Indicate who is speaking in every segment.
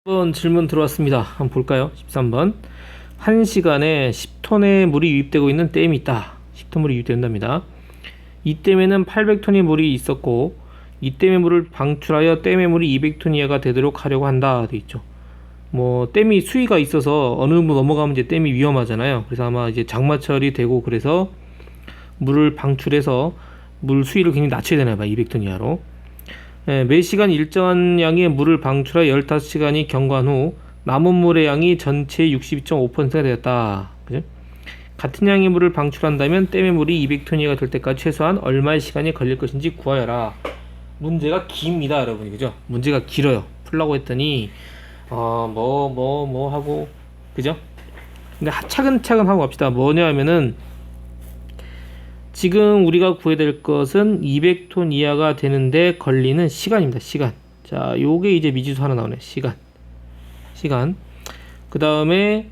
Speaker 1: 번 질문 들어왔습니다. 한번 볼까요? 13번. 1시간에 10톤의 물이 유입되고 있는 댐이 있다. 10톤 물이 유입된답니다. 이 댐에는 800톤의 물이 있었고 이 댐의 물을 방출하여 댐의 물이 200톤 이하가 되도록 하려고 한다. 돼 있죠. 뭐 댐이 수위가 있어서 어느 정도 넘어가면 이제 댐이 위험하잖아요. 그래서 아마 이제 장마철이 되고 그래서 물을 방출해서 물 수위를 굉장히 낮춰야 되나 봐요. 200톤 이하로. 매 시간 일정한 양의 물을 방출하여 15시간이 경과한 후 남은 물의 양이 전체의 62.5%가 되었다. 그죠? 같은 양의 물을 방출한다면 댐의 물이 200톤 이하가 될 때까지 최소한 얼마의 시간이 걸릴 것인지 구하여라. 문제가 깁니다, 여러분. 그죠? 문제가 길어요. 풀라고 했더니 하고, 그죠? 근데 차근차근 하고 갑시다. 뭐냐 하면은 지금 우리가 구해야 될 것은 200톤 이하가 되는데 걸리는 시간입니다. 시간. 자, 요게 이제 미지수 하나 나오네. 시간. 그 다음에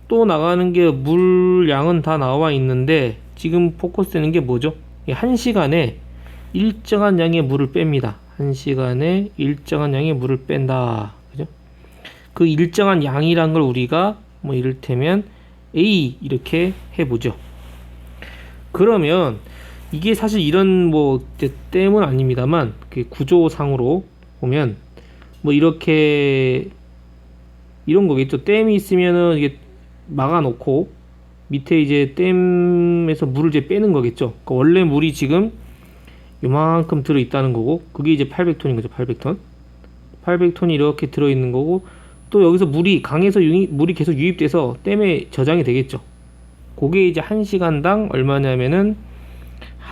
Speaker 1: 또 나가는 게 물량은 다 나와 있는데 지금 포커스 되는 게 뭐죠? 1시간에 일정한 양의 물을 뺍니다. 1시간에 일정한 양의 물을 뺀다. 그죠? 그 일정한 양이란 걸 우리가 뭐 이를테면 A 이렇게 해보죠. 그러면 이게 사실 이런 뭐 댐은 아닙니다만 그 구조상으로 보면 뭐 이렇게 이런 거겠죠. 댐이 있으면은 이게 막아놓고 밑에 이제 댐에서 물을 이제 빼는 거겠죠. 그러니까 원래 물이 지금 요만큼 들어 있다는 거고 그게 이제 800톤인 거죠. 800톤이 이렇게 들어 있는 거고 또 여기서 물이 강에서 물이 계속 유입돼서 댐에 저장이 되겠죠. 그게 이제 1시간당 얼마냐면은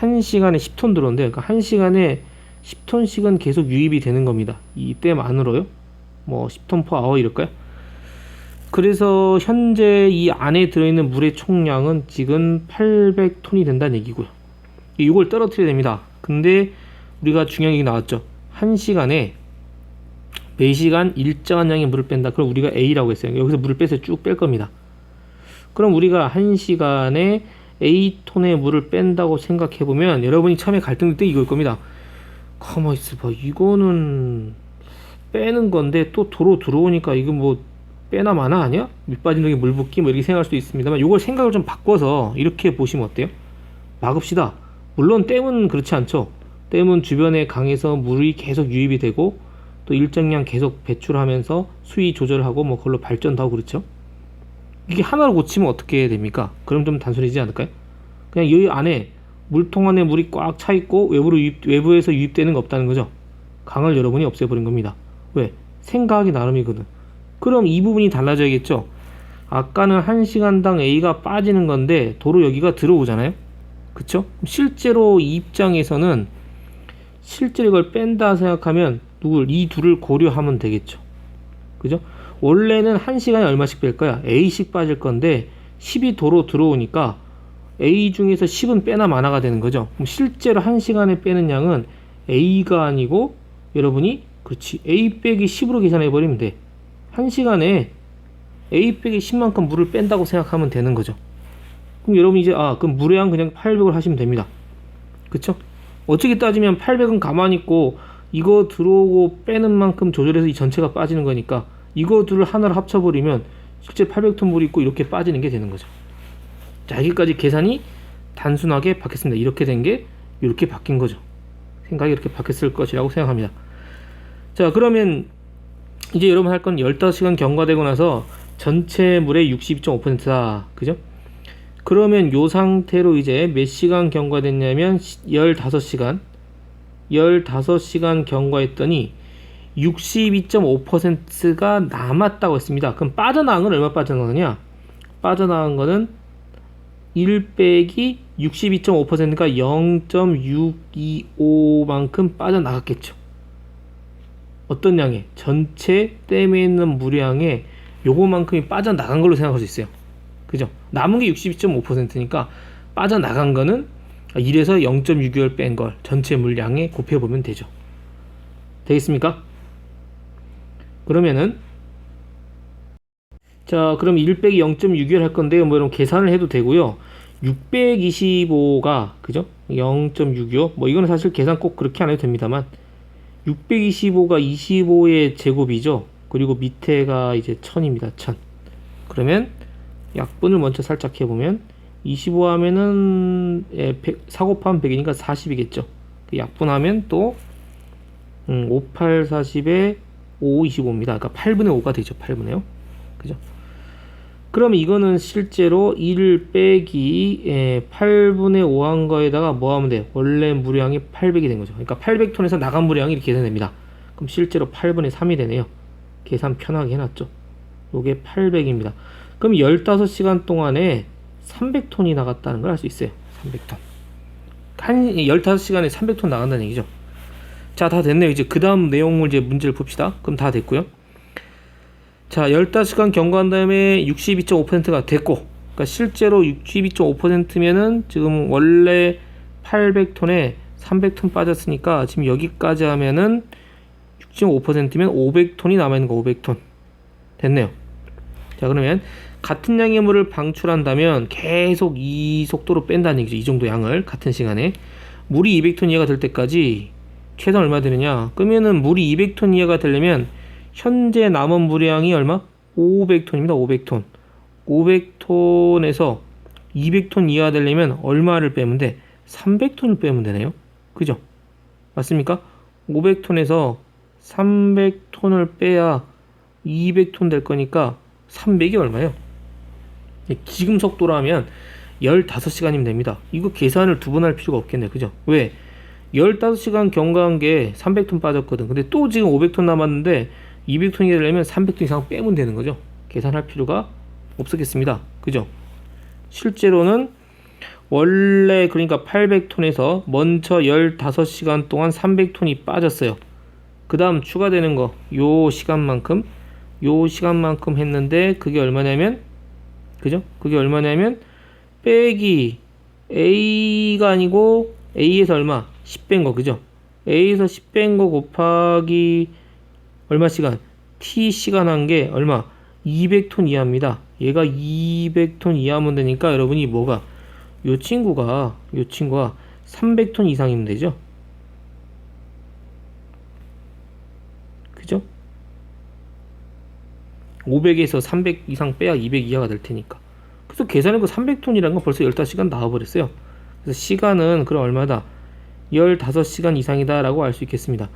Speaker 1: 1시간에 10톤 들어온대요. 그러니까 1시간에 10톤씩은 계속 유입이 되는 겁니다. 이 댐 안으로요. 뭐 10톤 per hour 이럴까요? 그래서 현재 이 안에 들어있는 물의 총량은 지금 800톤이 된다는 얘기고요. 이걸 떨어뜨려야 됩니다. 근데 우리가 중요한 얘기 나왔죠. 1시간에 매시간 일정한 양의 물을 뺀다. 그럼 우리가 A라고 했어요. 여기서 물을 빼서 쭉 뺄 겁니다. 그럼 우리가 1시간에 A톤의 물을 뺀다고 생각해보면 여러분이 처음에 갈등될 때 이걸 겁니다. 가만히 있어봐. 이거는 빼는 건데 또 도로 들어오니까 이거 뭐 빼나 마나 아니야? 밑빠진 게 물 붓기 뭐 이렇게 생각할 수도 있습니다만 이걸 생각을 좀 바꿔서 이렇게 보시면 어때요? 막읍시다. 물론 댐은 그렇지 않죠. 댐은 주변에 강에서 물이 계속 유입이 되고 또 일정량 계속 배출하면서 수위 조절하고 뭐 그걸로 발전도 하고 그렇죠. 이게 하나로 고치면 어떻게 됩니까? 그럼 좀 단순해지지 않을까요? 그냥 여기 안에 물통 안에 물이 꽉 차 있고 외부에서 유입되는 거 없다는 거죠. 강을 여러분이 없애버린 겁니다. 왜? 생각이 나름이거든. 그럼 이 부분이 달라져야겠죠. 아까는 1시간당 A가 빠지는 건데 도로 여기가 들어오잖아요. 그쵸? 실제로 이 입장에서는 실제로 이걸 뺀다 생각하면 이 둘을 고려하면 되겠죠. 그죠? 원래는 1시간에 얼마씩 뺄 거야? A씩 빠질 건데 10이 도로 들어오니까 A 중에서 10은 빼나 마나가 되는 거죠. 그럼 실제로 1시간에 빼는 양은 A가 아니고 여러분이 그렇지 A 빼기 10으로 계산해 버리면 돼. 1시간에 A 빼기 10만큼 물을 뺀다고 생각하면 되는 거죠. 그럼 여러분 이제 그럼 물의 양 그냥 800을 하시면 됩니다. 그쵸? 어떻게 따지면 800은 가만히 있고 이거 들어오고 빼는 만큼 조절해서 이 전체가 빠지는 거니까 이거 둘을 하나로 합쳐버리면 실제 800톤 물이 있고 이렇게 빠지는 게 되는 거죠. 자, 여기까지 계산이 단순하게 바뀌었습니다. 이렇게 된 게 이렇게 바뀐 거죠. 생각이 이렇게 바뀌었을 것이라고 생각합니다. 자, 그러면 이제 여러분 할 건 15시간 경과되고 나서 전체 물의 62.5%다. 그죠? 그러면 요 상태로 이제 몇 시간 경과됐냐면 15시간 경과했더니 62.5%가 남았다고 했습니다. 그럼 빠져나간 건 얼마 빠져나가냐? 빠져나간 거는 1 빼기 62.5%가 0.625만큼 빠져나갔겠죠. 어떤 양에? 전체 댐에 있는 물량의 요거만큼이 빠져나간 걸로 생각할 수 있어요. 그죠? 남은 게 62.5%니까 빠져나간 거는 1에서 0.625를 뺀 걸 전체 물량에 곱해보면 되죠. 되겠습니까? 그러면은 자, 그럼 1 빼기 0.625를 할 건데요. 뭐 여러분 계산을 해도 되고요. 625가 그죠? 0.625 뭐 이거는 사실 계산 꼭 그렇게 안 해도 됩니다만 625가 25의 제곱이죠. 그리고 밑에가 이제 1000입니다. 1000. 그러면 약분을 먼저 살짝 해보면 25 하면은 4 곱하면 100이니까 40이겠죠. 약분하면 또 58, 40에 5, 25입니다. 그러니까 8분의 5가 되죠. 8분의 5. 그죠? 그럼 이거는 실제로 1 빼기 8분의 5 한 거에다가 뭐 하면 돼요? 원래 물량이 800이 된 거죠. 그러니까 800톤에서 나간 물량이 이렇게 계산됩니다. 그럼 실제로 8분의 3이 되네요. 계산 편하게 해놨죠. 요게 800입니다. 그럼 15시간 동안에 300톤이 나갔다는 걸 알 수 있어요. 300톤. 15시간에 300톤 나간다는 얘기죠. 자, 다 됐네요. 이제 그 다음 내용을 이제 문제를 봅시다. 그럼 다 됐고요. 자, 15시간 경과한 다음에 62.5%가 됐고, 그러니까 실제로 62.5%면은 지금 원래 800톤에 300톤 빠졌으니까 지금 여기까지 하면은 6.5%면 500톤이 남아있는 거. 500톤 됐네요. 자, 그러면 같은 양의 물을 방출한다면 계속 이 속도로 뺀다는 얘기죠. 이 정도 양을 같은 시간에. 물이 200톤 이하가 될 때까지 최소 얼마 되느냐? 그러면은 물이 200톤 이하가 되려면 현재 남은 물량이 얼마? 500톤입니다. 500톤. 500톤에서 200톤 이하 되려면 얼마를 빼면 돼? 300톤을 빼면 되네요. 그죠? 맞습니까? 500톤에서 300톤을 빼야 200톤 될 거니까 300이 얼마예요? 지금 속도로 하면 15시간이면 됩니다. 이거 계산을 두 번 할 필요가 없겠네요. 그죠? 왜? 15시간 경과한 게 300톤 빠졌거든. 근데 또 지금 500톤 남았는데 200톤이 되려면 300톤 이상 빼면 되는 거죠. 계산할 필요가 없었겠습니다. 그죠? 실제로는 원래 그러니까 800톤에서 먼저 15시간 동안 300톤이 빠졌어요. 그 다음 추가되는 거 요 시간만큼 했는데 그게 얼마냐면 그죠? 그게 얼마냐면 빼기 A가 아니고 A에서 얼마? 10 뺀 거 그죠? A에서 10 뺀 거 곱하기 얼마 시간? T 시간 한 게 얼마? 200톤 이하입니다. 얘가 200톤 이하면 되니까 여러분이 뭐가? 요 친구가 300톤 이상이면 되죠? 그죠? 500에서 300 이상 빼야 200 이하가 될 테니까. 그래서 계산한 거 300톤이라는 건 벌써 15시간 나와버렸어요. 그래서 시간은 그럼 얼마다? 15시간 이상이다 라고 알 수 있겠습니다.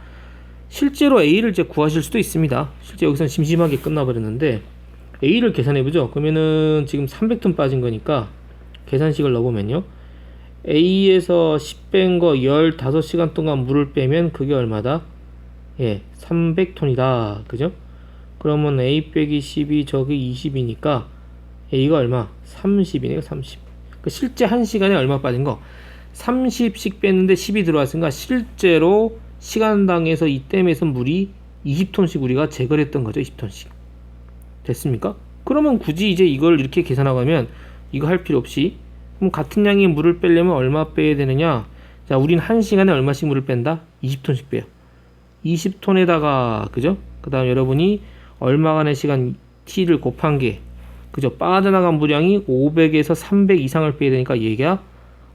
Speaker 1: 실제로 A를 이제 구하실 수도 있습니다. 실제 여기서는 심심하게 끝나버렸는데 A를 계산해보죠. 그러면은 지금 300톤 빠진 거니까 계산식을 넣어보면요. A에서 10 뺀 거 15시간 동안 물을 빼면 그게 얼마다? 예, 300톤이다. 그죠? 그러면 A 빼기 10이 저기 20이니까 A가 얼마? 30이네요. 30. 그러니까 실제 1시간에 얼마 빠진 거? 30씩 뺐는데 10이 들어왔으니까 실제로 시간당에서 이 댐에서 물이 20톤씩 우리가 제거를 했던 거죠. 20톤씩. 됐습니까? 그러면 굳이 이제 이걸 이렇게 계산하고 하면 이거 할 필요 없이 그럼 같은 양의 물을 빼려면 얼마 빼야 되느냐? 자, 우린 1시간에 얼마씩 물을 뺀다? 20톤씩 빼요. 20톤에다가 그죠? 그 다음 여러분이 얼마간의 시간 T를 곱한 게 그죠? 빠져나간 물량이 500에서 300 이상을 빼야 되니까 얘가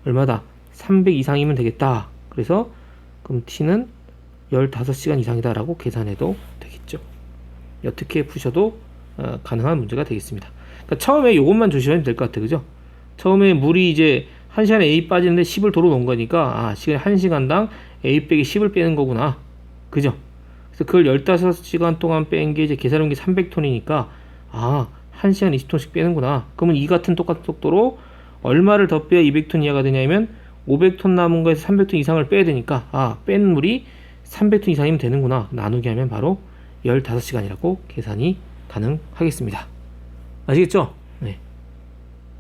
Speaker 1: 얼마다? 300 이상이면 되겠다. 그래서 그럼 T는 15시간 이상이다 라고 계산해도 되겠죠. 어떻게 푸셔도 가능한 문제가 되겠습니다. 그러니까 처음에 이것만 조심하면 될 것 같아요. 그죠? 처음에 물이 이제 1시간에 A 빠지는데 10을 도로 놓은 거니까 시간에 1시간당 A 빼기 10을 빼는 거구나. 그죠? 그래서 그걸 15시간 동안 뺀 게 이제 계산한 게 300톤이니까 1시간 20톤씩 빼는구나. 그러면 이 같은 똑같은 속도로 얼마를 더 빼야 200톤 이하가 되냐면 500톤 남은 거에서 300톤 이상을 빼야 되니까 뺀 물이 300톤 이상이면 되는구나. 나누기 하면 바로 15시간이라고 계산이 가능하겠습니다. 아시겠죠?